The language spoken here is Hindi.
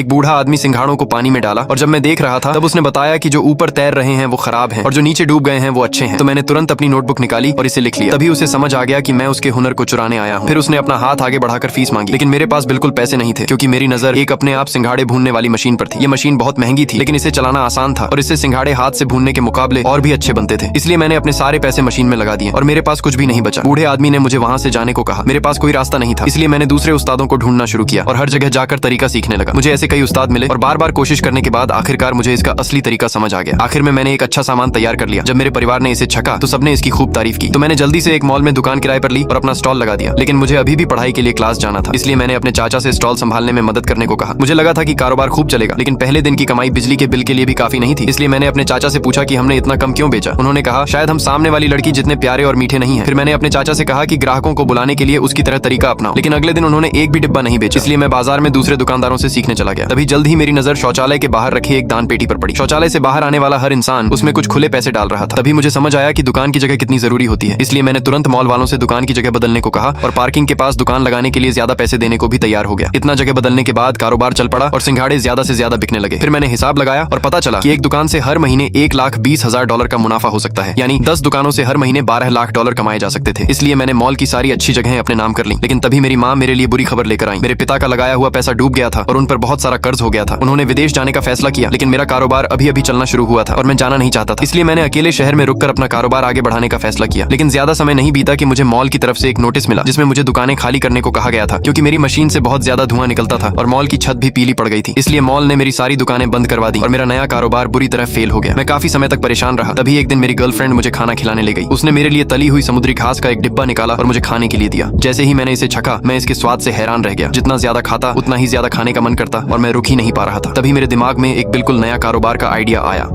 एक बूढ़ा आदमी सिंघाड़ों को पानी में डाला और जब मैं देख रहा था तब उसने बताया कि जो ऊपर तैर रहे हैं वो खराब हैं और जो नीचे डूब गए हैं वो अच्छे हैं। तो मैंने तुरंत अपनी नोटबुक निकाली और इसे लिख लिया। तभी उसे समझ आ गया कि मैं उसके हुनर को चुराने आया हूँ। फिर उसने अपना हाथ आगे बढ़ाकर फीस मांगी, लेकिन मेरे पास बिल्कुल पैसे नहीं थे क्योंकि मेरी नजर एक अपने आप सिंघाड़े भूनने वाली मशीन पर थी। ये मशीन बहुत महंगी थी लेकिन इसे चलाना आसान था और इससे सिंघाड़े हाथ से भूनने के मुकाबले और भी अच्छे बनते थे। इसलिए मैंने अपने सारे पैसे मशीन में लगा दिए और मेरे पास कुछ भी नहीं बचा। बूढ़े आदमी ने मुझे वहां से जाने को कहा। मेरे पास कोई रास्ता नहीं था, इसलिए मैंने दूसरे उस्तादों को ढूंढना शुरू किया और हर जगह जाकर तरीका सीखने लगा। मुझे ऐसे कई उस्ताद मिले और बार बार कोशिश करने के बाद आखिरकार मुझे इसका असली तरीका समझ आ गया। आखिर में मैंने एक अच्छा सामान तैयार कर लिया। जब मेरे परिवार ने इसे छका तो सबने इसकी खूब तारीफ की। तो मैंने जल्दी से एक मॉल में दुकान किराए पर ली और अपना स्टॉल लगा दिया। लेकिन मुझे अभी भी पढ़ाई के लिए क्लास जाना था, इसलिए मैंने अपने चाचा से स्टॉल संभालने में मदद करने को कहा। मुझे लगा था कि कारोबार खूब चलेगा, लेकिन पहले दिन की कमाई बिजली के बिल के लिए भी काफी नहीं थी। इसलिए मैंने अपने चाचा से पूछा कि हमने इतना कम क्यों बेचा। उन्होंने कहा शायद हम सामने वाली लड़की जितने प्यारे और मीठे नहीं है। फिर मैंने अपने चाचा से कहा कि ग्राहकों को बुलाने के लिए उसकी तरह तरीका अपनाओ, लेकिन अगले दिन उन्होंने एक भी डिब्बा नहीं बेचा। इसलिए मैं बाजार में दूसरे दुकानदारों से सीखने चला गया। तभी जल्द ही मेरी नजर शौचालय के बाहर रखी एक दान पेटी पर पड़ी। शौचालय से बाहर आने वाला हर इंसान उसमें कुछ खुले पैसे डाल रहा था। तभी मुझे समझ आया कि दुकान की जगह कितनी जरूरी होती है। इसलिए मैंने तुरंत मॉल वालों से दुकान की जगह बदलने को कहा और पार्किंग के पास दुकान लगाने के लिए ज्यादा पैसे देने को भी तैयार हो गया। इतना जगह बदलने के बाद कारोबार चल पड़ा और सिंघाड़े ज्यादा से ज्यादा बिकने लगे। फिर मैंने हिसाब लगाया और पता चला कि एक दुकान से हर महीने $1,20,000 का मुनाफा हो सकता है, यानी 10 दुकानों से हर महीने $12 लाख कमाए जा सकते थे। इसलिए मैंने मॉल की सारी अच्छी जगहें अपने नाम कर ली। लेकिन तभी मेरी माँ मेरे लिए बुरी खबर लेकर आई। मेरे पिता का लगाया हुआ पैसा डूब गया था और उन पर बहुत सारा कर्ज हो गया था। उन्होंने विदेश जाने का फैसला किया, लेकिन मेरा कारोबार अभी अभी चलना शुरू हुआ था और मैं जाना नहीं चाहता था। इसलिए मैंने अकेले शहर में रुककर अपना कारोबार आगे बढ़ाने का फैसला किया। लेकिन ज्यादा समय नहीं बीता कि मुझे मॉल की तरफ से एक नोटिस मिला जिसमें मुझे दुकानें खाली करने को कहा गया था क्योंकि मेरी मशीन से बहुत ज्यादा धुआं निकलता था और मॉल की छत भी पीली पड़ गई थी। इसलिए मॉल ने मेरी सारी दुकानें बंद करवा दी और मेरा नया कारोबार बुरी तरह फेल हो गया। मैं काफी समय तक परेशान रहा। तभी एक दिन मेरी गर्लफ्रेंड मुझे खाना खिलाने ले गई। उसने मेरे लिए तली हुई समुद्री घास का एक डिब्बा निकाला और मुझे खाने के लिए दिया। जैसे ही मैंने इसे छका मैं इसके स्वाद से हैरान रह गया। जितना ज्यादा खाता उतना ही ज्यादा खाने का मन करता और मैं रुक ही नहीं पा रहा था। तभी मेरे दिमाग में एक बिल्कुल नया कारोबार का आइडिया आया।